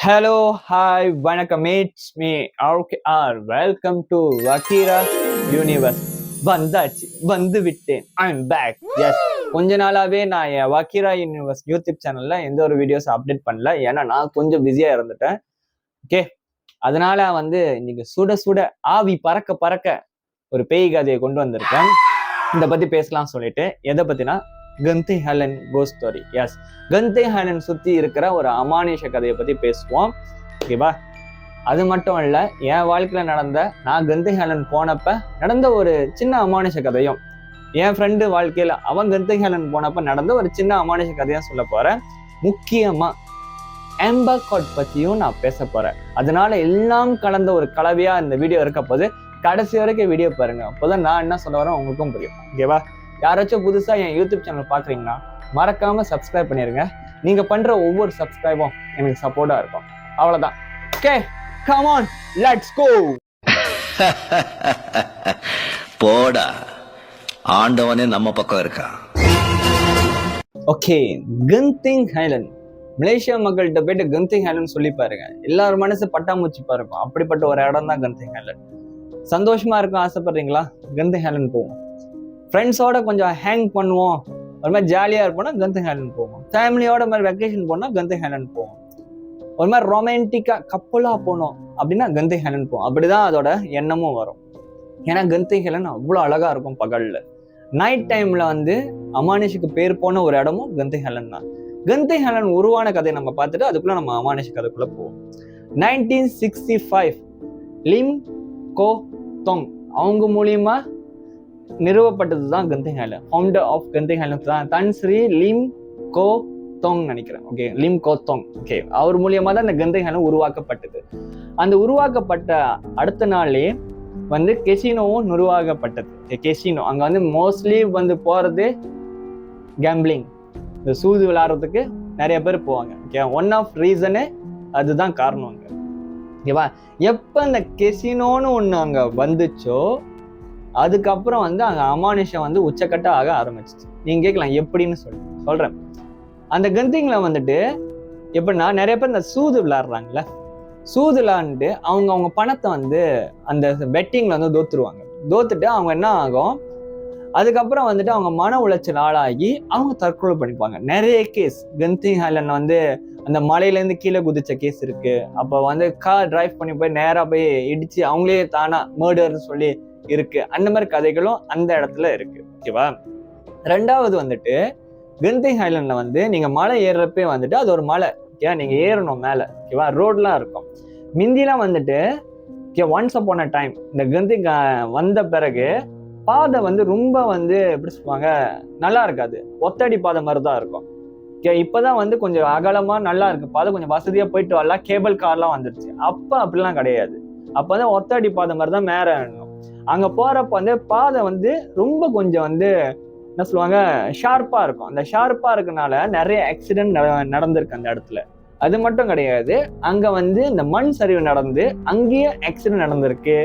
Hello, hi, வணக்கம். It's me, RKR. Welcome to Vakira Universe. வந்து விட்டேன். I'm back. Yes. கொஞ்ச நாளாவே நான் என் வக்கீரா யூனிவர்ஸ் யூடியூப் சேனல்ல எந்த ஒரு வீடியோஸ் அப்டேட் பண்ணல. ஏன்னா நான் கொஞ்சம் பிஸியா இருந்துட்டேன். ஓகே, அதனால இன்னைக்கு சுட சுட ஆவி பறக்க பறக்க ஒரு பேய் கதையை கொண்டு வந்திருக்கேன். இதை பத்தி பேசலாம் சொல்லிட்டு, எதை பத்தினா கந்தி ஹெலன் கோஸ்ட் ஸ்டோரி. எஸ், கந்தி ஹெலன் சுத்தி இருக்கிற ஒரு அமானுஷ கதையை பத்தி பேசுவோம். ஓகேவா? அது மட்டும் இல்ல, என் வாழ்க்கையில நான் கந்தி ஹெலன் போனப்ப நடந்த ஒரு சின்ன அமானுஷ கதையும், என் ஃப்ரெண்டு வாழ்க்கையில அவன் கந்தி ஹெலன் போனப்ப நடந்த ஒரு சின்ன அமானுஷ கதையும் சொல்ல போறேன். முக்கியமா ஆம்பர் கார்ட் பத்தியும் நான் பேச போறேன். அதனால எல்லாம் கலந்த ஒரு கலவையா இந்த வீடியோ இருக்க போது கடைசி வரைக்கும் வீடியோ பாருங்க. அப்போதான் நான் என்ன சொல்ல வரேன் உங்களுக்கும் புரியும். ஓகேவா? யாராச்சும் புதுசா என் யூடியூப் சேனல் பாக்குறீங்கன்னா மறக்காம சப்ஸ்கிரைப் பண்ணிருங்க. நீங்க பண்ற ஒவ்வொரு சப்ஸ்கிரைபும் எனக்கு சப்போர்ட்டா இருக்கும். அவ்வளவுதான். Okay, come on, let's go. போடா, ஆண்டவனே நம்ம பக்கம் இருக்கா. Okay, Kanthi Helen. மலேசியா மக்கள்கிட்ட போயிட்டு கந்தி ஹெலன் சொல்லி பாருங்க, எல்லாரும் மனசு பட்டாமூச்சி பாருக்கும். அப்படிப்பட்ட ஒரு இடம் தான் கந்தி ஹெலன். சந்தோஷமா இருக்கும் ஆசைப்படுறீங்களா? கந்தி ஹெலன் போவோம். ஃப்ரெண்ட்ஸோட கொஞ்சம் ஹேங் பண்ணுவோம், ஒரு மாதிரி ஜாலியா இருப்போம்னா கந்தி ஹெலன் போவோம். ஃபேமிலியோட மாதிரி வெக்கேஷன் போனா கந்தி ஹெலன் போவோம். ஒரு மாதிரி ரொமான்டிக்கா கப்பலா போனோம் அப்படின்னா கந்தி ஹெலன் போவோம். அப்படிதான் அதோட எண்ணமும் வரும். ஏன்னா கந்தி ஹெலன் அவ்வளோ அழகா இருக்கும் பகல்ல. நைட் டைம்ல அமானுஷுக்கு பேர் போன ஒரு இடமும் கந்தி ஹெலன் தான். கந்தி ஹெலன் உருவான கதையை நம்ம பார்த்துட்டு அதுக்குள்ள நம்ம அமானுஷ கதைக்குள்ள போவோம். 1965 லிம் கோ தொங் அவங்க மூலியமா நிறுவப்பட்டதுதான் கந்தி ஹெலன். ஃபவுண்டர் ஆஃப் கந்தி Highland Tan Sri Lim Goh Tong நினைக்கிறேன். Okay, Lim Goh Tong. Okay, அவர் மூலியமா தான் இந்த கந்தி ஹெலன் உருவாக்கப்பட்டது. அந்த உருவாக்கப்பட்ட அடுத்த நாளே கெசினோவும் உருவாக்கப்பட்டது. கெசினோ அங்க மோஸ்ட்லி போறது கேம்பிளிங், இந்த சூது விளையாடுறதுக்கு நிறைய பேர் போவாங்க. ஓகே, ஒன் ஆஃப் ரீசனு அதுதான் காரணம். அங்க ஓகேவா? எப்ப இந்த கெசினோன்னு ஒண்ணு அங்க வந்துச்சோ அதுக்கப்புறம் அங்க அமானுஷம் உச்சக்கட்ட ஆக ஆரம்பிச்சிச்சு. நீங்க கேட்கலாம் எப்படின்னு சொல்றேன். அந்த கந்திங்ல எப்படின்னா நிறைய பேர் இந்த சூது விளையாடுறாங்கல்ல, சூது விளையாண்டு அவங்க பணத்தை அந்த பெட்டிங்ல தோத்துருவாங்க. தோத்துட்டு அவங்க என்ன ஆகும், அதுக்கப்புறம் அவங்க மன உளைச்சல் ஆளாகி அவங்க தற்கொலை பண்ணிப்பாங்க. நிறைய கேஸ் கந்தி ஹெலன் அந்த மலையில இருந்து கீழே குதிச்ச கேஸ் இருக்கு. அப்ப கார் டிரைவ் பண்ணி போய் நேரா போய் இடிச்சு அவங்களே தானா மர்டர்னு சொல்லி இருக்கு. அந்த மாதிரி கதைகளும் அந்த இடத்துல இருக்கு. ஓகேவா? ரெண்டாவது கந்தி ஹெலன்ல நீங்க மலை ஏறுறப்பே அது ஒரு மலை. ஓகே, நீங்க ஏறணும் மேல. ஓகேவா? ரோட்லாம் இருக்கும். மிந்திலாம் ஒன்ஸ் அப்பான் அ டைம் இந்த கந்தி வந்த பிறகு பாதை ரொம்ப எப்படி சொல்லுவாங்க, நல்லா இருக்காது. ஒத்தடி பாதை மாதிரிதான் இருக்கும். இப்பதான் கொஞ்சம் அகலமா நல்லா இருக்கு பாதை, கொஞ்சம் வசதியா போயிட்டு வரலாம். கேபிள் கார்லாம் வந்துருச்சு. அப்ப அப்படிலாம் கிடையாது. அப்பதான் ஒத்தடி பாதை மாதிரிதான் மேல ஏறணும். அங்க போறப்ப பாதை ரொம்ப கொஞ்சம் என்ன சொல்லுவாங்க, ஷார்ப்பா இருக்கும். அந்த ஷார்ப்பா இருக்கனால நிறைய ஆக்சிடென்ட் நடந்திருக்கு அந்த இடத்துல. அது மட்டும் கிடையாது, அங்க இந்த மண் சரிவு நடந்து அங்கேயே ஆக்சிடென்ட் நடந்திருக்கு.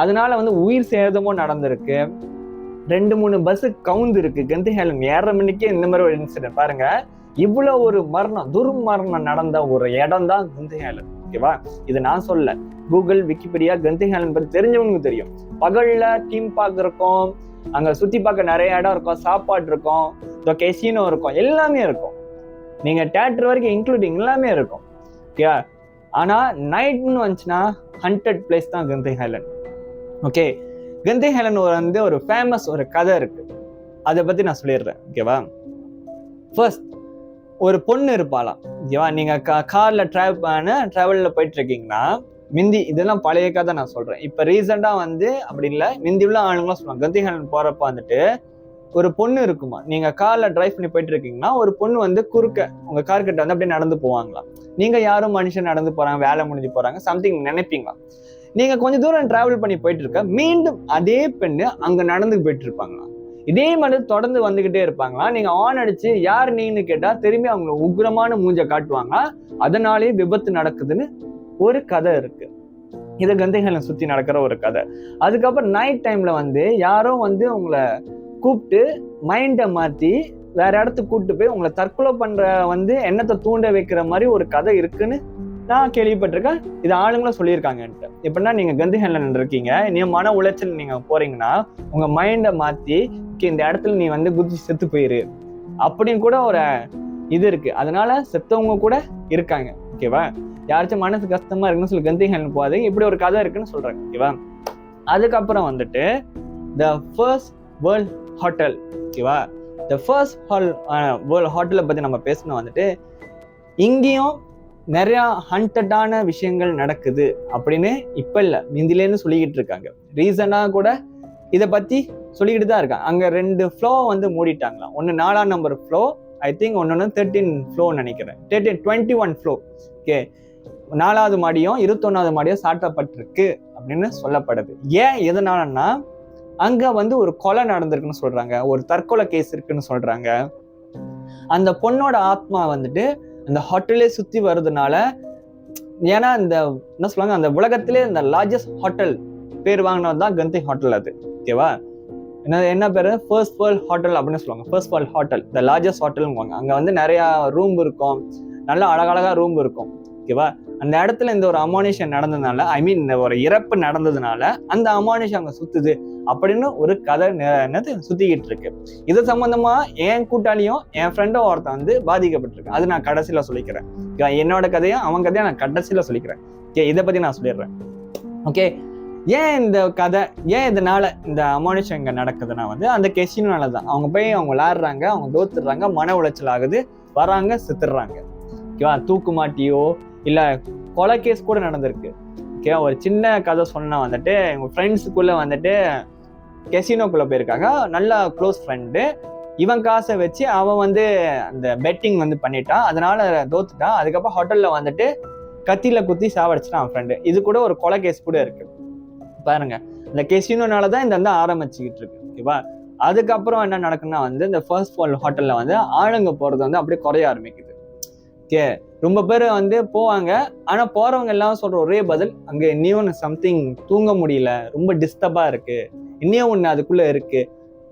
அதனால உயிர் சேதமும் நடந்திருக்கு. 2-3 பஸ் கவுந்து இருக்கு. கந்தி ஹெலன் ஏற மணிக்கே இந்த மாதிரி ஒரு இன்சிடென்ட் பாருங்க. இவ்வளவு ஒரு துர்மரணம் நடந்த ஒரு இடம் தான் கந்தி ஹெலன். ஓகேவா? இது நான் சொல்ல, கூகுள், விக்கிபீடியா கந்தி ஹெலன் பத்தி தெரிஞ்சவங்களுக்கு தெரியும். பகல்ல தீம் பார்க் இருக்கும், அங்க சுத்தி பார்க்க நிறைய இடம் இருக்கும், சாப்பாடு இருக்கும், கெசினோ இருக்கும், எல்லாமே இருக்கும். நீங்க தியேட்டர் வரைக்கும் இன்க்ளூடிங் எல்லாமே இருக்கும். ஓகே, ஆனா நைட்னு வந்துச்சுன்னா ஹண்டட் பிளேஸ் தான் Kanthi Helen. Okay, Kanthi Helen ஒரு ஃபேமஸ் ஒரு கதை இருக்கு. அதை பத்தி நான் சொல்லிடுறேன். ஓகேவா? ஃபர்ஸ்ட் ஒரு பொண்ணு இருப்பாளாம். ஓகேவா? நீங்க கார்ல டிராவல்ல போயிட்டு இருக்கீங்கன்னா, மிந்தி இதெல்லாம் பழைய கதை நான் சொல்றேன். இப்ப ரீசெண்டா அப்படி இல்லை, மிந்தி உள்ள ஆளுங்களாம் சொல்லுவாங்க. கந்தி ஹெலன் போறப்ப ஒரு பொண்ணு இருக்குமா. நீங்க கார்ல டிரைவ் பண்ணி போயிட்டு இருக்கீங்கன்னா ஒரு பொண்ணு குறுக்க உங்க கார் கிட்ட அப்படியே நடந்து போவாங்களாம். நீங்க யாரும் மனுஷன் நடந்து போறாங்க, வேலை முடிஞ்சு போறாங்க, சம்திங் நினைப்பீங்களா. நீங்க கொஞ்சம் தூரம் டிராவல் பண்ணி போயிட்டு இருக்க, மீண்டும் அதே பெண்ணு அங்க நடந்து போயிட்டு இருப்பாங்களா. இதே மாதிரி தொடர்ந்து வந்துகிட்டே இருப்பாங்களா. நீங்க ஆன் அடிச்சு யார் நீன்னு கேட்டா திரும்பி அவங்க உக்ரமான மூஞ்ச காட்டுவாங்க. அதனாலே விபத்து நடக்குதுன்னு ஒரு கதை இருக்கு. இது கந்தி ஹெலன் சுத்தி நடக்கிற ஒரு கதை. அதுக்கப்புறம் நைட் டைம்ல யாரோ உங்களை கூப்பிட்டு மைண்டை மாத்தி வேற இடத்துக்கு கூப்பிட்டு போய் உங்களை தற்கொலை பண்ற எண்ணத்தை தூண்ட வைக்கிற மாதிரி ஒரு கதை இருக்குன்னு நான் கேள்விப்பட்டிருக்கேன், இது ஆளுங்களும் சொல்லியிருக்காங்கன்ட்டு. எப்படின்னா நீங்க கந்தி ஹேலன் இருக்கீங்க, நீ மன உளைச்சல் நீங்க போறீங்கன்னா உங்க மைண்டை மாத்தி இந்த இடத்துல நீ வந்து குதிச்சு செத்து போயிரு அப்படின்னு கூட ஒரு இது இருக்கு. அதனால செத்தவங்க கூட இருக்காங்க. ஓகேவா? யாராச்சும் மனசு கஷ்டமா இருக்குன்னு சொல்லி கந்தி ஹேலன் போகாது, இப்படி ஒரு கதை இருக்குன்னு சொல்றாங்க. ஓகேவா? அதுக்கப்புறம் வந்துட்டு த ஃபர்ஸ்ட் வேர்ல்ட் ஹோட்டல். ஓகேவா? த ஃபர்ஸ்ட் வேர்ல்ட் ஹோட்டலை பத்தி நம்ம பேசணும். வந்துட்டு இங்கேயும் நிறைய ஹண்டடான விஷயங்கள் நடக்குது அப்படின்னு இப்ப இல்ல, முந்திலேன்னு சொல்லிக்கிட்டு இருக்காங்க. ரீசனா கூட இதை பத்தி சொல்லிக்கிட்டு தான் இருக்காங்க. அங்க 2 ஃப்ளோ வந்து மூடிட்டாங்களாம். ஒன்னு 4ஆம் நம்பர் ஃப்ளோ, ஐ திங்க் ஒன்னு 13 ஃப்ளோ நினைக்கிறேன். 21 ஃப்ளோ. ஓகே, 4வது மாடியும் 21வது மாடியும் சாட்டப்பட்டிருக்கு அப்படின்னு சொல்லப்படுது. ஏன் எதனாலன்னா அங்க வந்து ஒரு கொலை நடந்திருக்குன்னு சொல்றாங்க, ஒரு தற்கொலை கேஸ் இருக்குன்னு சொல்றாங்க. அந்த பொண்ணோட ஆத்மா வந்துட்டு அந்த ஹோட்டலே சுத்தி வருதுனால, ஏன்னா இந்த என்ன சொல்லுவாங்க, அந்த உலகத்திலே இந்த லார்ஜஸ்ட் ஹோட்டல் பேர் வாங்கினதுதான் கந்தி ஹோட்டல். அது ஓகேவா? என்ன பேரு? ஃபர்ஸ்ட் வேர்ல்ட் ஹோட்டல் அப்படின்னு சொல்லுவாங்க. First world hotel, the largest ஹோட்டல்ங்குவாங்க. அங்க வந்து நிறைய ரூம் இருக்கும், நல்லா அழகழகா ரூம் இருக்கும். ஓகேவா? அந்த இடத்துல இந்த ஒரு அமானுஷம் நடந்ததுனால, ஐ மீன் இந்த ஒரு இறப்பு நடந்ததுனால அந்த அமானுஷம் அங்க சுத்துது அப்படின்னு ஒரு கதை சுத்திக்கிட்டு இருக்கு. இது சம்பந்தமா என் கூட்டாளியும் என் ஃப்ரெண்டும் ஒருத்தன் வந்து பாதிக்கப்பட்டிருக்கு. அது நான் கடைசியில சொல்லிக்கிறேன். என்னோட கதையும் அவன் கதையும் நான் கடைசியில சொல்லிக்கிறேன். ஓகே, இதை பத்தி நான் சொல்லிடுறேன். ஓகே, ஏன் இந்த கதை, ஏன் இதனால இந்த அமானுஷம் இங்க நடக்குதுன்னா வந்து அந்த கெசினோனாலதான். அவங்க போய் அவங்க விளையாடுறாங்க, அவங்க தோத்துடுறாங்க, மன உளைச்சல் ஆகுது, வராங்க, செத்துடுறாங்க. ஓகேவா? தூக்கு மாட்டியோ இல்ல கொலை கேஸ் கூட நடந்திருக்கு. ஓகே, ஒரு சின்ன கதை சொன்னா வந்துட்டு எங்க ஃப்ரெண்ட்ஸுக்குள்ள வந்துட்டு கெசினோக்குள்ள போயிருக்காங்க, நல்ல க்ளோஸ் ஃப்ரெண்டு. இவன் காசை வச்சு அவன் வந்து அந்த பெட்டிங் வந்து பண்ணிட்டான், அதனால தோத்துட்டான். அதுக்கப்புறம் ஹோட்டல்ல வந்துட்டு கத்தியில குத்தி சாவடிச்சிட்டான் அவன் ஃப்ரெண்டு. இது கூட ஒரு கொலை கேஸ் கூட இருக்கு பாருங்க. இந்த கெசினோனாலதான் இந்த வந்து ஆரம்பிச்சுக்கிட்டு இருக்கு. ஓகேவா? அதுக்கப்புறம் என்ன நடக்குன்னா வந்து இந்த ஃபர்ஸ்ட் வேர்ல்ட் ஹோட்டல்ல வந்து ஆளுங்க போறது வந்து அப்படியே குறைய ஆரம்பிக்குது. ஓகே, ரொம்ப பேர் வந்து போவாங்க, ஆனா போறவங்க எல்லாம் சொல்ற ஒரே பதில், அங்க இன்னும் சம்திங் தூங்க முடியல, ரொம்ப டிஸ்டர்பா இருக்கு, இன்னும் ஒண்ணு அதுக்குள்ள இருக்கு.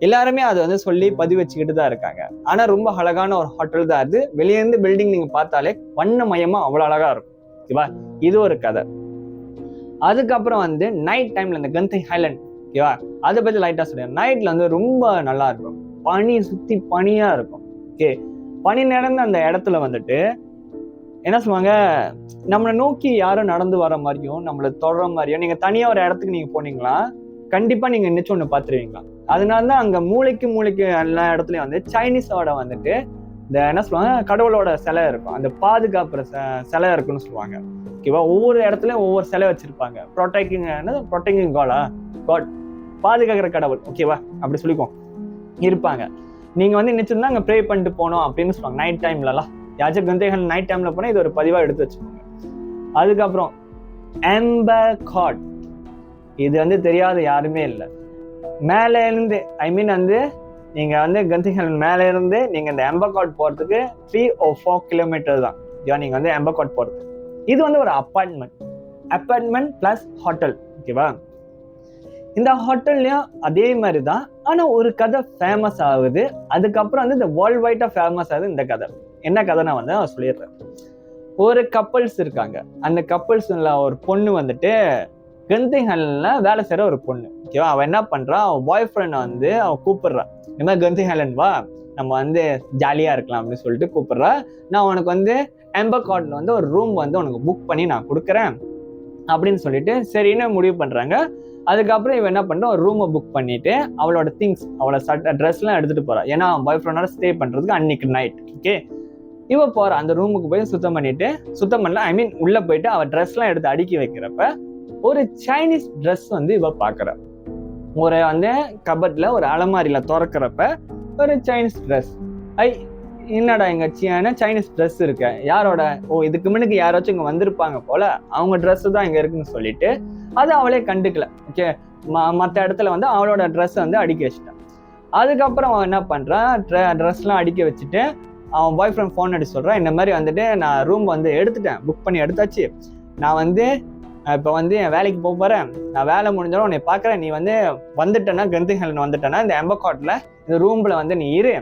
எல்லாருமே அதை வந்து சொல்லி பதிவு வச்சுக்கிட்டு தான் இருக்காங்க. ஆனா ரொம்ப அழகான ஒரு ஹோட்டல் தான் அது. வெளியே இருந்து பில்டிங் நீங்க பார்த்தாலே வண்ணமயமா அவ்வளவு அழகா இருக்கும். ஓகேவா? இது ஒரு கதை. அதுக்கப்புறம் வந்து நைட் டைம்ல இந்த கந்தி ஹைலண்ட், ஓகேவா, அதை பத்தி லைட்டா சொல்றேன். நைட்ல வந்து ரொம்ப நல்லா இருக்கும், பனி சுத்தி பனியா இருக்கும். ஓகே, பனி நடந்த அந்த இடத்துல வந்துட்டு என்ன சொல்லுவாங்க, நம்மளை நோக்கி யாரும் நடந்து வர மாதிரியும் நம்மளை தொடர மாதிரியும், நீங்க தனியா ஒரு இடத்துக்கு நீங்க போனீங்களா கண்டிப்பா நீங்க நினைச்சு ஒண்ணு பாத்துருவீங்களா. அதனாலதான் அங்க மூளைக்கு எல்லா இடத்துலயும் வந்து சைனீஸோட வந்துட்டு இந்த என்ன சொல்லுவாங்க, கடவுளோட சிலை இருக்கும், அந்த பாதுகாப்புற சிலை இருக்குன்னு சொல்லுவாங்க. ஓகேவா? ஒவ்வொரு இடத்துலயும் ஒவ்வொரு சிலை வச்சிருப்பாங்க. ப்ரொடெக்டிங் காட், பாதுகாக்கிற கடவுள். ஓகேவா? அப்படி சொல்லிக்குவோம், இருப்பாங்க. நீங்க வந்து நினைச்சிருந்தா அங்க ப்ரே பண்ணிட்டு போனோம் அப்படின்னு சொல்லுவாங்க நைட் டைம்லலாம். யாச்சும் கந்தைகள் நைட் டைம்ல போனா இது ஒரு பதிவா எடுத்து வச்சுக்கோங்க. அதுக்கப்புறம் ஆம்பர் காட், இது வந்து தெரியாத யாருமே இல்லை. மேல இருந்து ஐ மீன் வந்து நீங்க வந்து கந்திகள் மேல இருந்து நீங்க இந்த ஆம்பர் காட் போறதுக்கு 3 or 4 கிலோமீட்டர் தான் நீங்க வந்து ஆம்பர் காட் போறது. இது வந்து ஒரு அப்பார்ட்மெண்ட் பிளஸ் ஹோட்டல். ஓகேவா? இந்த ஹோட்டல்லையும் அதே மாதிரிதான், ஆனா ஒரு கதை ஃபேமஸ் ஆகுது. அதுக்கப்புறம் வந்து இந்த வேர்ல்ட் வைடா ஃபேமஸ் ஆகுது இந்த கதை. என்ன கதைனா வந்து நான் சொல்லிடுறேன். ஒரு கப்பல்ஸ் இருக்காங்க. அந்த கப்பல்ஸ்ல ஒரு பொண்ணு வந்துட்டு கந்திஹேலன்ல வேலை செய்யற ஒரு பொண்ணு. ஓகேவா? அவன் என்ன பண்றான், அவன் பாய் ஃப்ரெண்ட் வந்து அவன் கூப்பிடுறான், இந்த மாதிரி கந்திஹேலன் வா, நம்ம வந்து ஜாலியா இருக்கலாம் அப்படின்னு சொல்லிட்டு கூப்பிடுறா. நான் உனக்கு வந்து ஆம்பர் கார்ட்ல வந்து ஒரு ரூம் வந்து உனக்கு புக் பண்ணி நான் கொடுக்குறேன் அப்படின்னு சொல்லிட்டு சரின்னு முடிவு பண்றாங்க. அதுக்கப்புறம் இவன் என்ன பண்றான், ஒரு ரூமை புக் பண்ணிட்டு அவளோட திங்ஸ், அவளோட ட்ரெஸ் எல்லாம் எடுத்துட்டு போறா. ஏன்னா அவன் பாய் ஃப்ரெண்டோட ஸ்டே பண்றதுக்கு அன்னைக்கு நைட். ஓகே, இவ போற அந்த ரூமுக்கு போய் சுத்தம் பண்ணல, ஐ மீன் உள்ள போயிட்டு அவ ட்ரெஸ் எல்லாம் எடுத்து அடுக்கி வைக்கிறப்ப ஒரு சைனீஸ் ட்ரெஸ் வந்து இவ பாக்குற. ஒரு வந்து கபட்ல ஒரு அலமாரியில திறக்கிறப்ப ஒரு சைனீஸ் ட்ரெஸ். என்னடா எங்க சைனீஸ் ட்ரெஸ் இருக்க, யாரோட, இதுக்கு முன்னுக்கு யாராச்சும் இங்க வந்திருப்பாங்க போல, அவங்க ட்ரெஸ் தான் இங்க இருக்குன்னு சொல்லிட்டு அதை அவளே கண்டுக்கல. ஓகே, மற்ற இடத்துல வந்து அவளோட ட்ரெஸ் வந்து அடுக்கி வச்சுட்டான். அதுக்கப்புறம் அவன் என்ன பண்றான், ட்ரெஸ் எல்லாம் அடுக்கி வச்சுட்டு அவன் பாய் ஃப்ரெண்ட் ஃபோன் அடிச்சு சொல்றான், இந்த மாதிரி வந்துட்டு நான் ரூம் வந்து எடுத்துட்டேன், புக் பண்ணி எடுத்தாச்சு, நான் வந்து இப்போ வந்து என் வேலைக்கு போக போறேன், நான் வேலை முடிஞ்சாலும் உன்னை பாக்குறேன், நீ வந்து வந்துட்டேன்னா கந்திஹேலன் வந்துட்டேன்னா இந்த ஆம்பர் கார்ட்ல இந்த ரூம்ல வந்து நீ இரு,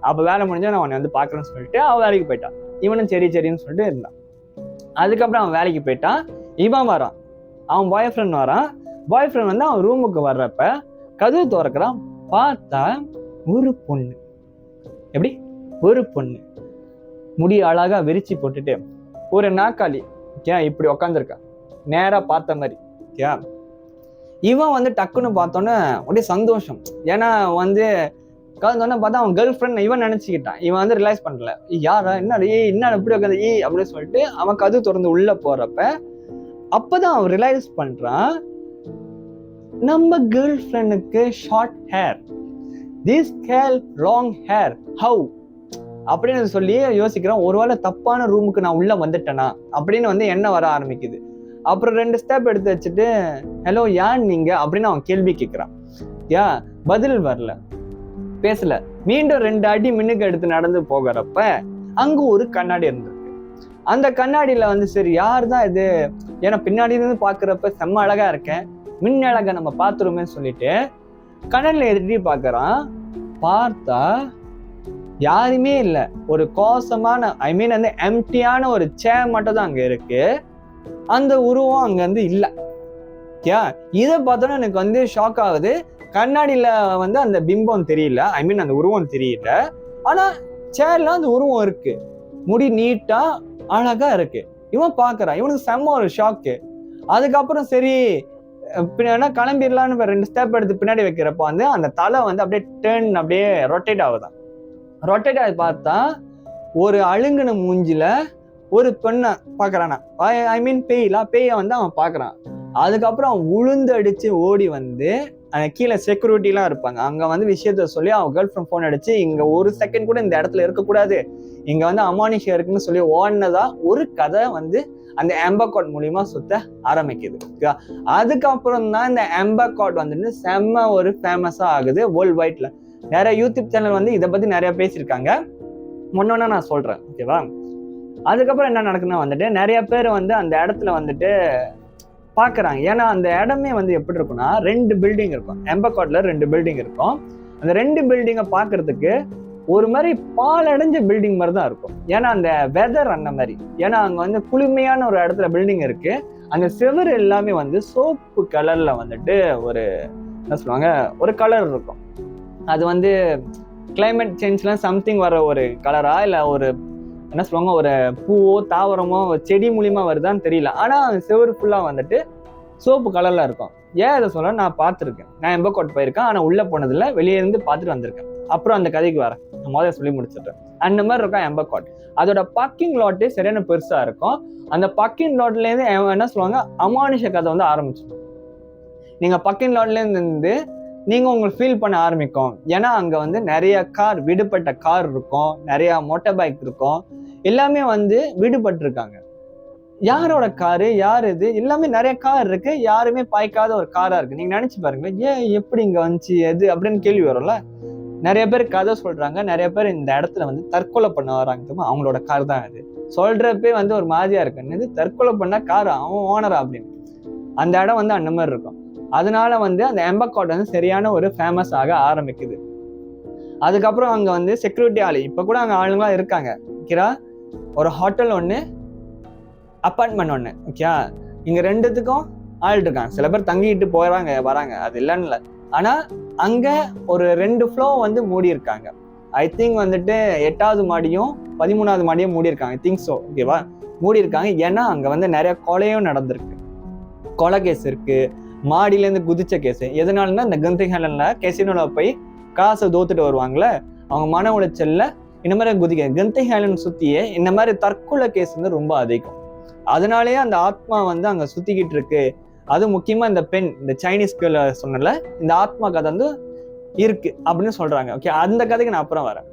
அப்ப வேலை முடிஞ்சா நான் உன்னை வந்து பாக்குறேன்னு சொல்லிட்டு அவ வேலைக்கு போயிட்டான். இவனும் சரின்னு சொல்லிட்டு இருந்தான். அதுக்கப்புறம் அவன் வேலைக்கு போயிட்டான். இவன் வரான், அவன் பாய் ஃப்ரெண்ட் வரான். பாய் ஃப்ரெண்ட் வந்து அவன் ரூமுக்கு வர்றப்ப கதவு திறக்கிறான். பார்த்தா ஒரு பொண்ணு. எப்படி? ஒரு பொண்ணு முடி அழகா விரிச்சு போட்டுட்டு ஒரு நாக்காளி இப்படி உக்காந்துருக்கா, நேரா பார்த்த மாதிரி. இவன் வந்து டக்குன்னு பார்த்தோன்னே அப்படியே சந்தோஷம். ஏன்னா வந்து கலந்தோடனே பார்த்தா அவன் கேர்ள் ஃப்ரெண்ட் இவன் நினைச்சுக்கிட்டான். இவன் வந்து ரிலைஸ் பண்ணல, யாரா என்ன என்ன இப்படி உட்காந்து அப்படின்னு சொல்லிட்டு அவன் கதவு திறந்து உள்ள போறப்ப அப்பதான் அவன் ரிலைஸ் பண்றான், நம்ம கேர்ள் ஃப்ரெண்டுக்கு short hair, this girl long hair, how அப்படின்னு சொல்லி யோசிக்கிறான். ஒருவேளை தப்பான ரூமுக்கு நான் உள்ள வந்துட்டேனா அப்படின்னு வந்து என்ன வர ஆரம்பிக்குது. அப்புறம் 2 ஸ்டெப் எடுத்து வச்சுட்டு ஹலோ யார் நீங்க அப்படின்னு அவன் கேள்வி கேட்கிறான். பதில் வரல, பேசல. மீண்டும் 2 அடி மின்னுக்கு எடுத்து நடந்து போகிறப்ப அங்க ஒரு கண்ணாடி இருந்திருக்கு. அந்த கண்ணாடியில வந்து சரி யார் தான் இது, ஏன்னா பின்னாடி இருந்து பாக்குறப்ப செம்ம அழகா இருக்கேன், மின் அழகா நம்ம பாத்துருமே சொல்லிட்டு கண்ணாடியில எதிர்த்து பாக்குறான். பார்த்தா யாருமே இல்லை, ஒரு கோசமான அந்த எம்டியான ஒரு சேர் மட்டும் தான் அங்க இருக்கு. அந்த உருவம் அங்க வந்து இல்ல. இதை பார்த்தோன்னா எனக்கு வந்து ஷாக் ஆகுது. கண்ணாடியில வந்து அந்த பிம்பம் தெரியல, அந்த உருவம் தெரியல, ஆனா சேர்ல அந்த உருவம் இருக்கு. முடி நீட்டா அழகா இருக்கு. இவன் பாக்குறான், இவனுக்கு செம்ம ஒரு ஷாக்கு. அதுக்கப்புறம் சரி பின்னா கிளம்பிடலான்னு 2 ஸ்டெப் எடுத்து பின்னாடி வைக்கிறப்ப வந்து அந்த தலை வந்து அப்படியே டர்ன் அப்படியே ரொட்டேட் ஆகுதான். ரொட்டேட் ஆகி பார்த்தா ஒரு அழுங்கின மூஞ்சில ஒரு பெண்ணை பாக்குறானா, பேய வந்து அவன் பாக்குறான். அதுக்கப்புறம் அவன் உளுந்து அடிச்சு ஓடி வந்து கீழே செக்யூரிட்டி எல்லாம் இருப்பாங்க, அங்க வந்து விஷயத்த சொல்லி அவன் கேர்ள் ஃப்ரெண்ட் போன் அடிச்சு இங்க ஒரு செகண்ட் கூட இந்த இடத்துல இருக்கக்கூடாது, இங்க வந்து அமானுஷம் இருக்குன்னு சொல்லி ஓடினதா ஒரு கதை வந்து அந்த ஆம்பர் கார்ட் மூலியமா சுத்த ஆரம்பிக்குது. அதுக்கப்புறம் தான் இந்த ஆம்பர் கார்ட் வந்துட்டு செம்ம ஒரு ஃபேமஸா ஆகுது வேர்ல்ட் வைட்ல. நிறைய யூடியூப் சேனல் வந்து இதை பத்தி நிறைய பேசியிருக்காங்க. ஒன்னொன்னா நான் சொல்றேன், ஓகேவா? அதுக்கப்புறம் என்ன நடக்குதுன்னா வந்துட்டு நிறைய பேர் வந்து அந்த இடத்துல வந்துட்டு பாக்குறாங்க. ஏன்னா அந்த இடமே வந்து எப்படி இருக்கும்னா 2 பில்டிங் இருக்கும். ஆம்பர் கார்ட்ல 2 பில்டிங் இருக்கும். அந்த 2 பில்டிங்கை பாக்குறதுக்கு ஒரு மாதிரி பாலடைஞ்ச பில்டிங் மாதிரி தான் இருக்கும். ஏன்னா அந்த வெதர் அந்த மாதிரி, ஏன்னா அங்க வந்து குளுமையான ஒரு இடத்துல பில்டிங் இருக்கு. அந்த செவர் எல்லாமே வந்து சோப்பு கலர்ல வந்துட்டு ஒரு என்ன சொல்லுவாங்க ஒரு கலர் இருக்கும். அது வந்து கிளைமேட் சேஞ்ச்ல சம்திங் வர ஒரு கலரா இல்ல ஒரு என்ன சொல்லுவாங்க ஒரு பூவோ தாவரமோ செடி மூலியமா வருதான்னு தெரியல, ஆனா செவரு ஃபுல்லா வந்துட்டு சோப்பு கலர்ல இருக்கும். ஏன் இதை சொல்ல, நான் பார்த்துருக்கேன், நான் ஆம்பர் கார்ட் போயிருக்கேன், ஆனா உள்ள போனதில்ல, வெளியே இருந்து பார்த்துட்டு வந்திருக்கேன். அப்புறம் அந்த கதைக்கு வரேன், நான் முதல்ல சொல்லி முடிச்சிட்டேன். அந்த மாதிரி இருக்கும் ஆம்பர் கார்ட். அதோட பார்க்கிங் லாட்டே சரியான பெருசா இருக்கும். அந்த பார்க்கிங் லாட்ல இருந்து என்ன சொல்லுவாங்க அமானுஷ கதை வந்து ஆரம்பிச்சிடும். நீங்க பார்க்கிங் லாட்ல இருந்து நீங்க உங்களுக்கு ஃபீல் பண்ண ஆரம்பிக்கும். ஏன்னா அங்க வந்து நிறைய கார், விடுபட்ட கார் இருக்கும், நிறைய மோட்டார் பைக் இருக்கும், எல்லாமே வந்து விடுபட்டு இருக்காங்க. யாரோட காரு, யார் இது, எல்லாமே நிறைய கார் இருக்கு, யாருமே பாய்க்காத ஒரு காரா இருக்கு. நீங்க நினைச்சு பாருங்க, ஏன் எப்படி இங்க வந்துச்சு எது அப்படின்னு கேள்வி வரும்ல. நிறைய பேர் கதை சொல்றாங்க, நிறைய பேர் இந்த இடத்துல வந்து தற்கொலை பண்ண வராங்க, அவங்களோட கார் தான் அது. சொல்றப்பே வந்து ஒரு மாதிரியா இருக்கு, தற்கொலை பண்ண கார் அவன் ஓனரா அப்படின்னு. அந்த இடம் வந்து அந்த மாதிரி இருக்கும். அதனால வந்து அந்த ஆம்பர் கார்ட் வந்து சரியான ஒரு ஃபேமஸ் ஆக ஆரம்பிக்குது. அதுக்கப்புறம் அங்க வந்து செக்யூரிட்டி ஆளு, இப்ப கூட அங்க ஆளுங்களா இருக்காங்க. ஓகேவா? ஒரு ஹோட்டல் ஒண்ணு, அப்பார்ட்மெண்ட் ஒண்ணு. ஓகே, இங்க 2த்துக்கும் ஆள் இருக்காங்க. சில பேர் தங்கிட்டு போறாங்க வராங்க, அது இல்லைன்னு இல்லை. ஆனா அங்க ஒரு 2 ஃப்ளோ வந்து மூடி இருக்காங்க. ஐ திங்க் வந்துட்டு 8வது மாடியும் 13வது மாடியும் மூடி இருக்காங்க. I think so. ஓகேவா? மூடி இருக்காங்க. ஏன்னா அங்க வந்து நிறைய கொலையும் நடந்திருக்கு, கொலை கேஸ் இருக்கு, மாடியில இருந்து குதிச்ச கேஸ். எதனாலன்னா இந்த கந்திங் ஹேலன்ல கெசினோல போய் காசை தோத்துட்டு வருவாங்களே, அவங்க மன உளைச்சல்ல இந்த மாதிரி குதிக்க. கந்திங் ஹேலன் சுத்தியே இந்த மாதிரி தற்கொலை கேஸ் வந்து ரொம்ப அதிகம். அதனாலேயே அந்த ஆத்மா வந்து அங்க சுத்திக்கிட்டு இருக்கு. அது முக்கியமா இந்த பெண், இந்த சைனீஸ் கேர்ள் சொன்னல, இந்த ஆத்மா கதை வந்து இருக்கு அப்படின்னு சொல்றாங்க. ஓகே, அந்த கதைக்கு நான் அப்புறம் வரேன்.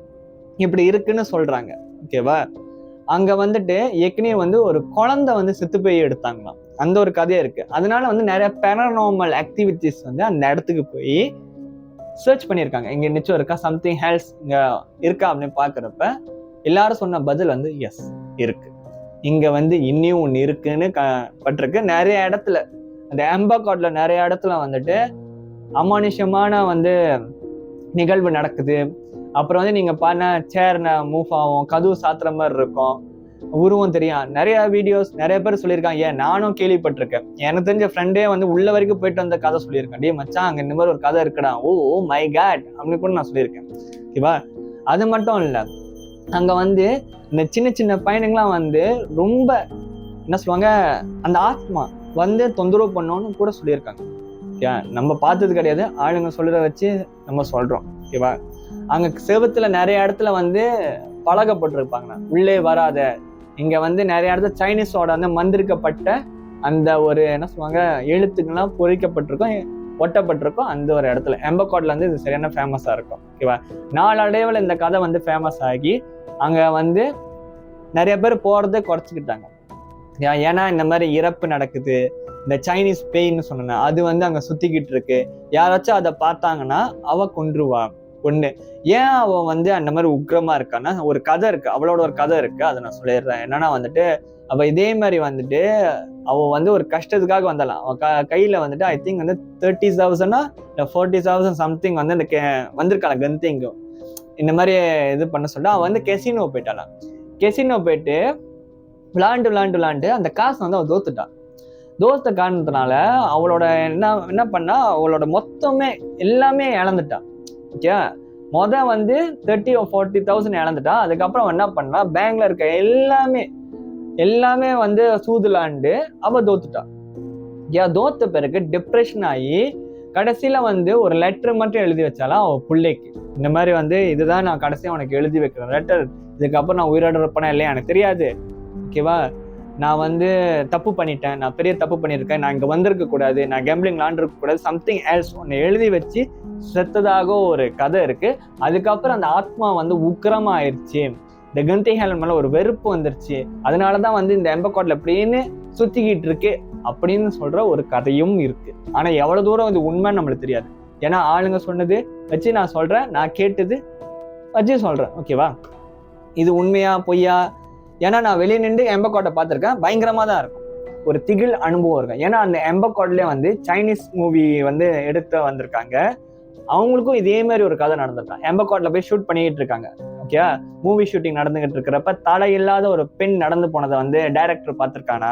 இப்படி இருக்குன்னு சொல்றாங்க. ஓகேவா? அங்க வந்துட்டு ஏற்கனவே வந்து ஒரு குழந்தை வந்து செத்து போய் எடுத்தாங்களாம், அந்த ஒரு கதையா இருக்கு. அதனால வந்து நிறைய பேரநார்மல் ஆக்டிவிட்டிஸ் வந்து அந்த இடத்துக்கு போய் சர்ச் பண்ணியிருக்காங்க, இங்க நிச்சயம் இருக்கா, சம்திங் ஹெல்ஸ் இங்க இருக்கா அப்படின்னு பாக்குறப்ப எல்லாரும் சொன்ன பதில் வந்து எஸ் இருக்கு, இங்க வந்து இன்னும் ஒண்ணு இருக்குன்னு பட்டிருக்கு. நிறைய இடத்துல அந்த ஆம்பர் கார்ட்ல நிறைய இடத்துல வந்துட்டு அமானுஷமான வந்து நிகழ்வு நடக்குது. அப்புறம் வந்து நீங்க பாருங்க, சேர் மூவ் ஆகும், கதவு சாத்துற மாதிரி இருக்கும். உருவம் தெரியும். நிறைய வீடியோஸ் நிறைய பேர் சொல்லியிருக்காங்க. ஏன் நானும் கேள்விப்பட்டிருக்கேன். எனக்கு தெரிஞ்ச ஃப்ரெண்டே வந்து உள்ள வரைக்கும் போயிட்டு வந்த கதை சொல்லியிருக்கேன். டே மச்சான் அங்க இந்த மாதிரி ஒரு கதை இருக்குடா, ஓ மை காட் அப்படின்னு கூட நான் சொல்லியிருக்கேன். ஓகேவா? அது மட்டும் இல்லை, அங்க வந்து இந்த சின்ன சின்ன பையனுங்களாம் வந்து ரொம்ப என்ன சொல்லுவாங்க, அந்த ஆத்மா வந்து தொந்தரவு பண்ணோன்னு கூட சொல்லியிருக்காங்க. ஓகே, நம்ம பார்த்தது கிடையாது, ஆளுங்க சொல்றத வச்சு நம்ம சொல்றோம். ஓகேவா? அங்க செவத்துல நிறைய இடத்துல வந்து பழகப்பட்டிருப்பாங்க, உள்ளே வராத. இங்க வந்து நிறைய இடத்துல சைனீஸோட வந்து மந்திரிக்கப்பட்ட அந்த ஒரு என்ன சொல்லுவாங்க எழுத்துக்கள்லாம் பொறிக்கப்பட்டிருக்கும், ஒட்டப்பட்டிருக்கும். அந்த ஒரு இடத்துல எம்பகாட்ல வந்து இது சரியான ஃபேமஸா இருக்கும். ஓகேவா? நாளடைவில் இந்த கதை வந்து ஃபேமஸ் ஆகி அங்க வந்து நிறைய பேர் போறதை குறைச்சிக்கிட்டாங்க. ஏன்னா இந்த மாதிரி இறப்பு நடக்குது, இந்த சைனீஸ் பேய்ன்னு சொன்ன அது வந்து அங்க சுத்திக்கிட்டு இருக்கு, யாராச்சும் அதை பார்த்தாங்கன்னா அவ கொன்றுவா ஒண்ணு. ஏன் அவ வந்து அந்த மாதிரி உக்ரமா இருக்கான்னா ஒரு கதை இருக்கு, அவளோட ஒரு கதை இருக்கு, அதை நான் சொல்லிடுறேன். என்னன்னா வந்துட்டு அவ இதே மாதிரி வந்துட்டு அவ வந்து ஒரு கஷ்டத்துக்காக வந்தாலாம். அவ கையில வந்துட்டு ஐ திங்க் வந்து 30,000 இல்லை 40,000 சம்திங் வந்து அந்த வந்திருக்காளா கந்திங்கும் இந்த மாதிரி இது பண்ண சொல்லிட்டு அவ வந்து கெசினோ போயிட்டாலாம். கெசினோ போயிட்டு விளாண்டு அந்த காசு வந்து அவள் தோத்த காரணத்தினால அவளோட என்ன பண்ணா, அவளோட மொத்தமே எல்லாமே இழந்துட்டான். ஓகே, வந்து 30 or 40,000 இழந்துட்டா. அதுக்கப்புறம் என்ன பண்ணா, பேங்க்ல இருக்க எல்லாமே வந்து சூதுலாண்டு அவ தோத்துட்டா. தோத்த பிறகு டிப்ரெஷன் ஆகி கடைசியில வந்து ஒரு லெட்டர் மட்டும் எழுதி வச்சாலாம் அவ பிள்ளைக்கு. இந்த மாதிரி வந்து இதுதான் நான் கடைசியா உனக்கு எழுதி வைக்கிறேன் லெட்டர், இதுக்கப்புறம் நான் உயிரோட இருப்பேனா இல்லையா எனக்கு தெரியாது. ஓகேவா? நான் வந்து தப்பு பண்ணிட்டேன், நான் பெரிய தப்பு பண்ணியிருக்கேன், நான் இங்கே வந்திருக்க கூடாது, நான் கேம்பிளிங் விளாண்டுருக்க கூடாது, சம்திங் எல்ஸ் ஒன்று எழுதி வச்சு செத்ததாக ஒரு கதை இருக்கு. அதுக்கப்புறம் அந்த ஆத்மா வந்து உக்கிரமா ஆயிடுச்சு, இந்த கந்தி ஹேலன் மேல ஒரு வெறுப்பு வந்துருச்சு, அதனாலதான் வந்து இந்த எம்பகாட்ல அப்படின்னு சுத்திக்கிட்டு இருக்கு அப்படின்னு சொல்ற ஒரு கதையும் இருக்கு. ஆனா எவ்வளவு தூரம் இது உண்மைன்னு நம்மளுக்கு தெரியாது. ஏன்னா ஆளுங்க சொன்னது வச்சு நான் சொல்றேன், நான் கேட்டது வச்சு சொல்றேன். ஓகேவா? இது உண்மையா பொய்யா? ஏன்னா நான் வெளியே நின்று எம்பகாட்டை பார்த்துருக்கேன், பயங்கரமா தான் இருக்கும், ஒரு திகில் அனுபவம் இருக்கும். ஏன்னா அந்த எம்பகாட்லேயே வந்து சைனீஸ் மூவி வந்து எடுத்து வந்திருக்காங்க, அவங்களுக்கும் இதே மாதிரி ஒரு கதை நடந்திருக்காங்க. எம்பகாட்ல போய் ஷூட் பண்ணிக்கிட்டு இருக்காங்க. ஓகே, மூவி ஷூட்டிங் நடந்துகிட்டு இருக்கிறப்ப தலை இல்லாத ஒரு பெண் நடந்து போனதை வந்து டைரக்டர் பார்த்துருக்கானா.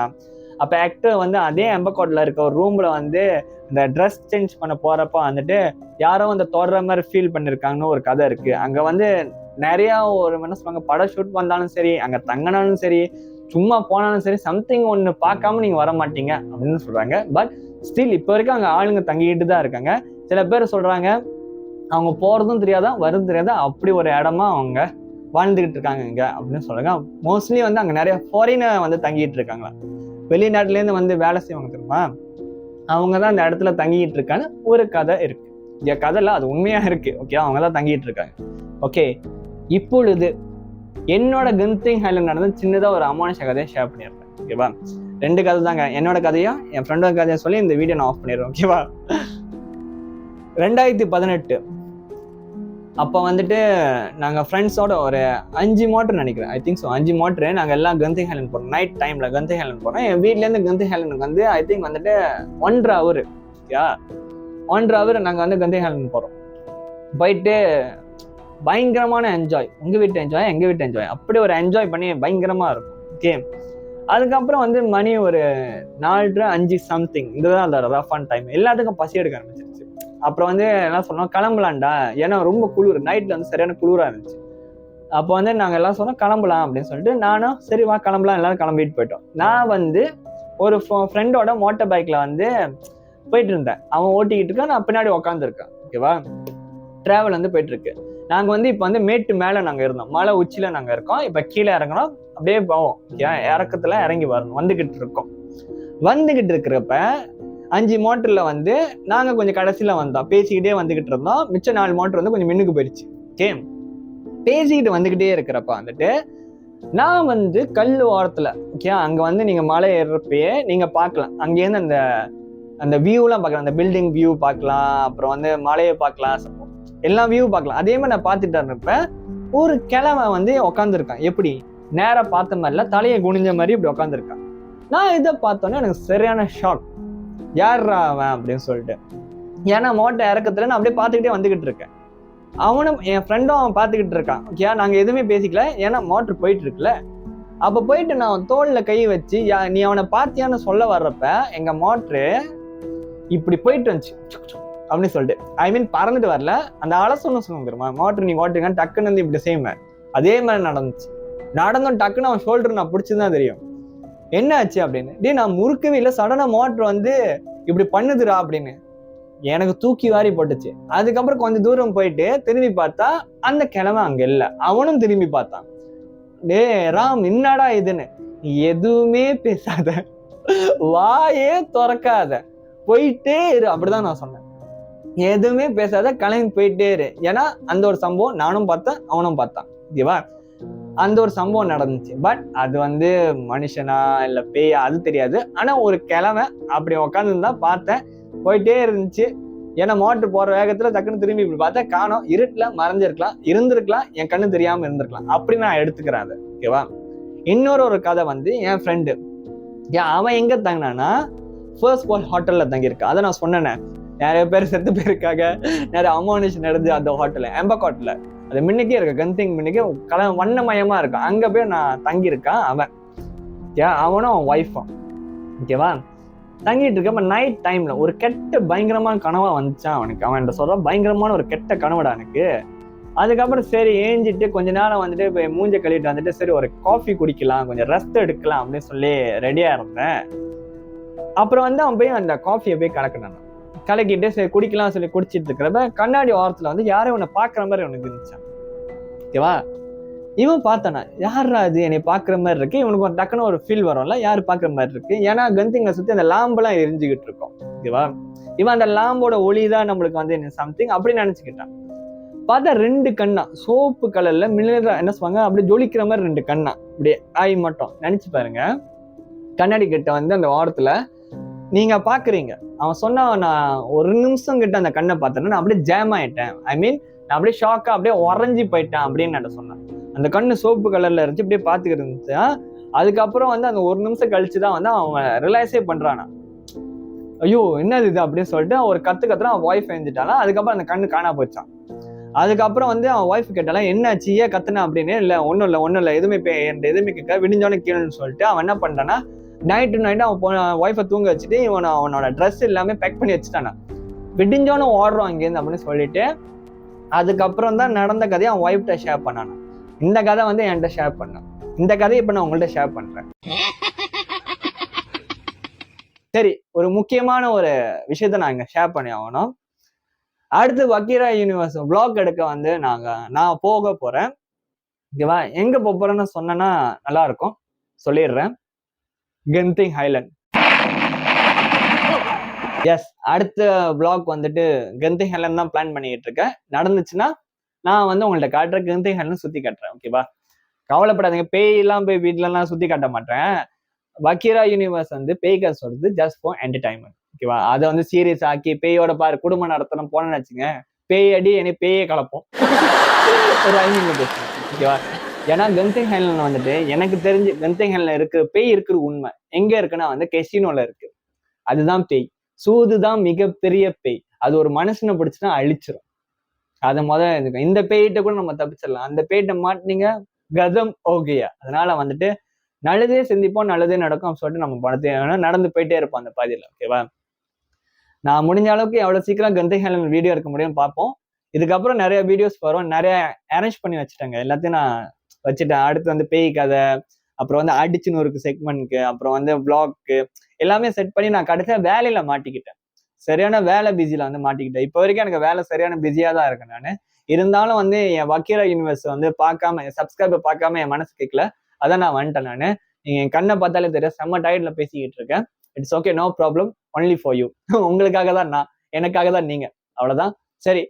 அப்ப ஆக்டர் வந்து அதே எம்பகாட்ல இருக்க ஒரு ரூம்ல வந்து இந்த ட்ரெஸ் சேஞ்ச் பண்ண போறப்ப வந்துட்டு யாரோ அந்த தொடர மாதிரி ஃபீல் பண்ணிருக்காங்கன்னு ஒரு கதை இருக்கு. அங்க வந்து நிறைய ஒரு என்ன சொல்லுவாங்க, படம் ஷூட் வந்தாலும் சரி, அங்க தங்கினாலும் சரி, சும்மா போனாலும் சரி, சம்திங் ஒன்று பார்க்காம நீங்க வர மாட்டீங்க அப்படின்னு சொல்றாங்க. பட் ஸ்டில் இப்போ வரைக்கும் அங்க ஆளுங்க தங்கிட்டு தான் இருக்காங்க. சில பேர் சொல்றாங்க அவங்க போறதும் தெரியாதா வருதும் தெரியாதா, அப்படி ஒரு இடமா அவங்க வாழ்ந்துகிட்டு இருக்காங்க இங்க அப்படின்னு சொல்றாங்க. மோஸ்ட்லி வந்து அங்க நிறைய ஃபாரினர் வந்து தங்கிட்டு இருக்காங்களா, வெளிநாட்டுல இருந்து வந்து வேலை செய்வாங்க தெரியுமா, அவங்கதான் அந்த இடத்துல தங்கிட்டு இருக்கான்னு ஒரு கதை இருக்கு. கதைல அது உண்மையா இருக்கு. ஓகே, அவங்கதான் தங்கிட்டு இருக்காங்க. ஓகே, இப்பொழுது என்னோட கந்திங் ஹைலண்ட் நடந்த சின்னதா ஒரு அமானுஷ கதையை ஷேர் பண்ணிடுறேன். ஓகேவா? 2 கதை தாங்க, என்னோட கதையும் என் ஃப்ரெண்டோட கதையை சொல்லி இந்த வீடியோ நான் ஆஃப் பண்ணிடுறேன். ஓகேவா? 2018 அப்போ வந்துட்டு நாங்கள் ஃப்ரெண்ட்ஸோட ஒரு 5 மோட்டர் நினைக்கிறேன், ஐ திங்க் ஸோ 5 மோட்டரு நாங்கள் எல்லாம் கந்தி ஹேலண்ட் போகிறோம். நைட் டைமில் கந்தி ஹேலண்ட் போகிறோம். என் வீட்லேருந்து கந்தி ஹேலண்டுக்கு வந்து ஐ திங்க் வந்துட்டு 1.5 hour. ஓகே, 1.5 hour நாங்கள் வந்து கந்தி ஹேலண்ட் போகிறோம். போயிட்டு பயங்கரமான என்ஜாய், உங்கள் வீட்டு என்ஜாய் எங்கள் வீட்டு என்ஜாய், அப்படி ஒரு என்ஜாய் பண்ணி பயங்கரமாக இருக்கும். ஓகே, அதுக்கப்புறம் வந்து மணி ஒரு 4:30-5 சம்திங், இதுதான் அந்த ரஃபான் டைம். எல்லாத்துக்கும் பசி எடுக்க ஆரம்பிச்சிருச்சு. அப்புறம் வந்து என்ன சொன்னோம், கிளம்பலாம்டா, ஏன்னா ரொம்ப குளிர், நைட்ல வந்து சரியான குளிரா இருந்துச்சு. அப்போ வந்து நாங்கள் எல்லாம் சொன்னோம் கிளம்பலாம் அப்படின்னு சொல்லிட்டு, நானும் சரி வா கிளம்பலாம், எல்லாரும் கிளம்பிட்டு போயிட்டோம். நான் வந்து ஒரு ஃப்ரெண்டோட மோட்டர் பைக்ல வந்து போயிட்டு இருந்தேன், அவன் ஓட்டிக்கிட்டு இருக்கான், நான் பின்னாடி உட்காந்துருக்கேன். ஓகேவா? டிராவல் வந்து போயிட்டு இருக்கு. நாங்க வந்து இப்ப வந்து மேட்டு மேல நாங்க இருந்தோம், மலை உச்சியில நாங்க இருக்கோம். இப்ப கீழே இறங்கணும், அப்படியே போவோம். இறக்கத்துல இறங்கி வரணும், வந்துகிட்டு இருக்கோம். வந்துகிட்டு இருக்கிறப்ப 5 மோட்டர்ல வந்து நாங்க கொஞ்சம் கடைசியில வந்தோம், பேசிக்கிட்டே வந்துகிட்டு இருந்தோம். மிச்சம் 4 மோட்டர் வந்து கொஞ்சம் மின்னுக்கு போயிடுச்சு. ஓகே, பேசிக்கிட்டு வந்துகிட்டே இருக்கிறப்ப வந்துட்டு நான் வந்து கல் ஓரத்துல, ஓகே, அங்க வந்து நீங்க மலை ஏறப்பயே நீங்க பார்க்கலாம், அங்கேருந்து அந்த வியூலாம் பார்க்கலாம், அந்த பில்டிங் வியூ பார்க்கலாம், அப்புறம் வந்து மலையை பார்க்கலாம், எல்லா வியூ பார்க்கலாம். அதே மாதிரி நான் பார்த்துட்டு இருப்ப ஒரு கிழமை வந்து உட்காந்துருக்கான், எப்படி நேரா பார்த்த மாதிரில தலையை குனிஞ்ச மாதிரி இப்படி உட்காந்துருக்கான். நான் இதை பார்த்தோன்னே எனக்கு சரியான ஷாக், யார்ரா அவன் அப்படின்னு சொல்லிட்டு. ஏன்னா மோட்டர் இறக்கத்துல நான் அப்படியே பார்த்துக்கிட்டே வந்துகிட்டு இருக்கேன், அவனும் என் ஃப்ரெண்டும் அவன் பார்த்துக்கிட்டு இருக்கான். ஓகே, நாங்க எதுவுமே பேசிக்கல, ஏன்னா மோட்டர் போயிட்டு இருக்குல்ல. அப்ப போயிட்டு நான் அவன் தோல்ல கை வச்சு நீ அவனை பாத்தியான்னு சொல்ல வர்றப்ப எங்க மோட்ரு இப்படி போயிட்டு வந்துச்சு அப்படின்னு சொல்லிட்டு, ஐ மீன் பறந்துட்டு வரல, அந்த அலசொன்னு சொல்லுங்க தெரியுமா, மோட்டர் நீ ஓட்டுங்க டக்குன்னு வந்து இப்படி செய்யுமே, அதே மாதிரி நடந்துச்சு. நடந்தும் டக்குன்னு அவன் ஷோல்டர் நான் பிடிச்சுதான் தெரியும் என்ன ஆச்சு அப்படின்னு. நான் முறுக்கவே இல்லை, சடனா மோட்டர் வந்து இப்படி பண்ணுதுடா அப்படின்னு எனக்கு தூக்கி வாரி போட்டுச்சு. அதுக்கப்புறம் கொஞ்சம் தூரம் போயிட்டு திரும்பி பார்த்தா அந்த கிழமை அங்க இல்லை. அவனும் திரும்பி பார்த்தான். டே ராம் என்னடா இதுன்னு, எதுவுமே பேசாத, வாயே திறக்காத, போயிட்டே இரு, அப்படிதான் நான் சொன்னேன். எதுவுமே பேசாத, கிளம்பி போயிட்டே இரு. ஏன்னா அந்த ஒரு சம்பவம் நானும் பார்த்தேன், அவனும் பார்த்தான். ஓகேவா? அந்த ஒரு சம்பவம் நடந்துச்சு. பட் அது வந்து மனுஷனா இல்ல பேயா அது தெரியாது. ஆனா ஒரு கிழமை அப்படி உட்காந்துருந்தா பார்த்தேன், போயிட்டே இருந்துச்சு. ஏன்னா மோட்டர் போற வேகத்துல டக்குன்னு திரும்பி இப்படி பார்த்தா காணோம். இருட்டுல மறைஞ்சிருக்கலாம், இருந்திருக்கலாம், என் கண்ணு தெரியாம இருந்திருக்கலாம். அப்படி நான் எடுத்துக்கிறேன் அதை. ஓகேவா? இன்னொரு கதை வந்து என் ஃப்ரெண்டு, அவன் எங்க தங்கினானா ஃபர்ஸ்ட் வேர்ல்ட் ஹோட்டல்ல தங்கியிருக்கான். அதை நான் சொன்னேன், நிறைய பேர் செத்து பேருக்காக நிறைய அமானுஷம் நடந்து அந்த ஹோட்டல் எம்பகாட்ல, அது முன்னுக்கே இருக்கு, கந்திங் முன்னுக்கே வண்ணமயமா இருக்கும். அங்க போய் நான் தங்கியிருக்கான் அவன். அவனும் அவன் ஒய்ஃபும். ஓகேவா? தங்கிட்டு இருக்கப்ப நைட் டைம்ல ஒரு கெட்ட பயங்கரமான கனவா வந்துச்சான் அவனுக்கு. அவன் சொல்றான், பயங்கரமான ஒரு கெட்ட கனவுடா எனக்கு. அதுக்கப்புறம் சரி ஏஞ்சிட்டு கொஞ்ச நேரம் வந்துட்டு இப்போ மூஞ்ச கழுவிட்டு வந்துட்டு சரி ஒரு காஃபி குடிக்கலாம், கொஞ்சம் ரெஸ்ட் எடுக்கலாம் அப்படின்னு சொல்லி ரெடியா இருந்தேன். அப்புறம் வந்து அவன் போய் அந்த காஃபியை போய் கலக்கினான். கலக்கிட்டு சரி குடிக்கலாம் சொல்லி குடிச்சிட்டு இருக்கிறப்ப கண்ணாடி ஓரத்துல வந்து யாரும் இவனை பாக்குற மாதிரி அவனுக்கு இருந்துச்சான். ஓகேவா? இவன் பார்த்தானா, யாரா அது என்னை பாக்குற மாதிரி இருக்கு, இவனுக்கு ஒரு டக்குன்னு ஒரு ஃபீல் வரும்ல, யாரு பாக்குற மாதிரி இருக்கு. ஏன்னா கந்திங்களை சுத்தி அந்த லாம்பெல்லாம் எரிஞ்சுக்கிட்டு இருக்கும். ஓகேவா? இவன் அந்த லாம்போட ஒளிதான் நம்மளுக்கு வந்து சம்திங் அப்படி நினைச்சுக்கிட்டான். பார்த்தா 2 கண்ணா சோப்பு கலர்ல மிளகா என்ன சொல்லுவாங்க அப்படியே ஜொலிக்கிற மாதிரி 2 கண்ணா அப்படியே ஆய் மட்டும் நினைச்சு பாருங்க. கண்ணாடி கிட்ட வந்து அந்த ஓரத்துல நீங்க பாக்குறீங்க. அவன் சொன்னா நான் ஒரு நிமிஷம் கிட்ட அந்த கண்ணை பார்த்தேன்னா நான் அப்படியே ஜாம் ஆயிட்டேன். ஐ மீன் நான் அப்படியே ஷாக்கா அப்படியே உறைஞ்சி போயிட்டேன் அப்படின்னு நான் சொன்னேன். அந்த கண்ணு சோப்பு கலர்ல இருந்துச்சு, அப்படியே பாத்துக்கிட்டு இருந்துச்சு. அதுக்கப்புறம் வந்து அந்த ஒரு நிமிஷம் கழிச்சுதான் வந்து அவன் ரிலைஸே பண்றானா, ஐயோ என்னது இது அப்படின்னு சொல்லிட்டு ஒரு கத்துறான். அவன் ஒய்ஃப் எழுந்துட்டாலாம். அதுக்கப்புறம் அந்த கண்ணு காணா போச்சான். அதுக்கப்புறம் வந்து அவன் ஒய்ஃப் கேட்டாலாம், என்னாச்சு ஏன் கத்துனா அப்படின்னு. இல்ல ஒன்னும் இல்லை எதுவுமே எதுவுமே கேட்க விடிஞ்சோன்னு கீழன்னு சொல்லிட்டு அவன் என்ன பண்றானா, நைட்டு அவன் ஒய்ஃபை தூங்க வச்சுட்டு அவனோட ட்ரெஸ் எல்லாமே பேக் பண்ணி வச்சுட்டானா. விடிஞ்சோன்னு ஓடுறோம் இங்கேருந்து அப்படின்னு சொல்லிட்டு அதுக்கப்புறம் தான் நடந்த கதையை அவன் ஒய்ஃப்ட ஷேர் பண்ணானா. இந்த கதை வந்து என்கிட்ட ஷேர் பண்ணான். இந்த கதையை இப்ப நான் உங்கள்ட்ட ஷேர் பண்றேன். சரி, ஒரு முக்கியமான ஒரு விஷயத்த நான் இங்க ஷேர் பண்ணி ஆகணும். அடுத்து வக்கீரா யூனிவர்ஸ் vlog எடுக்க வந்து நான் போக போறேன். ஓகேவா? எங்க போறேன்னு சொன்னா நல்லா இருக்கும், சொல்லிடுறேன். Genting Highland. எஸ், அடுத்த vlog வந்துட்டு கெந்திங் ஹைலண்ட் தான் பிளான் பண்ணிட்டு இருக்கேன். நடந்துச்சுன்னா நான் வந்து உங்கள்ட்ட காட்டுறேன், கெந்திங் ஹைலண்ட் சுத்தி காட்டுறேன். ஓகேவா? கவலைப்படாதீங்க, பேய் எல்லாம் போய் வீட்டுல எல்லாம் சுத்தி காட்ட மாட்டேன். வக்கீரா யூனிவர்ஸ் வந்து பேய் கதை சொல்றது ஜஸ்ட் ஃபார் என்டர்டைன்மெண்ட். ஓகேவா? அதை வந்து சீரியஸ் ஆக்கி பேயோட பாரு குடும்பம் நடத்தணும் போனேன்னு வச்சுங்க, பேய் அடி என்னை பேயே கலப்போம் ஒரு ஐமிங்க பேசுறேன். ஓகேவா? ஏன்னா கெந்திங் ஹைலண்ட் வந்துட்டு எனக்கு தெரிஞ்சு கெந்திங் ஹைலண்ட் இருக்கு பேய் இருக்கிற உண்மை எங்க இருக்குன்னா வந்து கெசினோல இருக்கு. அதுதான் பேய். சூதுதான் மிகப்பெரிய பேய். அது ஒரு மனுஷனை பிடிச்சுன்னா அழிச்சிடும். அதை முதல்ல இந்த பேயிட்ட கூட நம்ம தப்பிச்சிடலாம். அந்த பேயிட்ட மாட்டினீங்க கதம் ஓகேயா. அதனால வந்துட்டு நல்லதே சிந்திப்போம், நல்லதே நடக்கும் சொல்லிட்டு நம்ம படத்தை நடந்து போயிட்டே இருப்போம் அந்த பாதியில. ஓகேவா? நான் முடிஞ்ச அளவுக்கு எவ்வளவு சீக்கிரம் கெந்திங் ஹைலண்ட் வீடியோ எடுக்க முடியும்னு பார்ப்போம். இதுக்கப்புறம் நிறைய வீடியோஸ் வரும், நிறைய அரேஞ்ச் பண்ணி வச்சுட்டாங்க, எல்லாத்தையும் நான் வச்சுட்டேன். அடுத்து வந்து பேய் கதை, அப்புறம் வந்து அடிச்சுன்னு ஒரு செக்மெண்ட்க்கு, அப்புறம் வந்து vlogக்கு எல்லாமே செட் பண்ணி நான் கடைசியா வேலையில மாட்டிக்கிட்டேன். சரியான வேலை பிஸியில வந்து மாட்டிக்கிட்டேன். இப்போ வரைக்கும் எனக்கு வேலை சரியான பிஸியா தான் இருக்கேன் நான். இருந்தாலும் வந்து என் வக்கீரா யூனிவர்ஸ் வந்து பார்க்காம என் சப்ஸ்கிரைபர் பார்க்காம என் மனசு கேட்கல. அதான் நான் வந்துட்டேன். நான் நீங்க என் கண்ணை பார்த்தாலே தெரியும், செம்ம டயர்ட்ல பேசிக்கிட்டு இருக்கேன். It's okay, no problem, only for you. உங்களுக்காக தான் நான், எனக்காக தான் நீங்க. அவ்வளவுதான். சரி,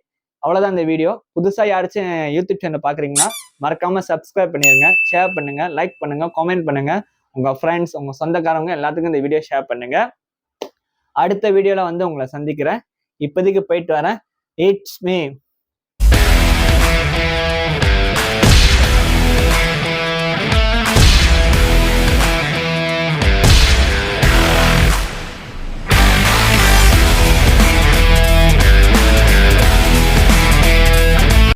அவ்வளவுதான் இந்த வீடியோ. புதுசா யாராச்சும் யூடியூப் சேனல் பாக்குறீங்கன்னா மறக்காம சப்ஸ்கிரைப் பண்ணிருங்க, ஷேர் பண்ணுங்க, லைக் பண்ணுங்க, கமெண்ட் பண்ணுங்க. உங்க ஃப்ரெண்ட்ஸ், உங்க சொந்தக்காரங்க எல்லாத்துக்கும் இந்த வீடியோ ஷேர் பண்ணுங்க. அடுத்த வீடியோல வந்து உங்களை சந்திக்கிறேன். இப்போதைக்கு போயிட்டு வரேன். It's me.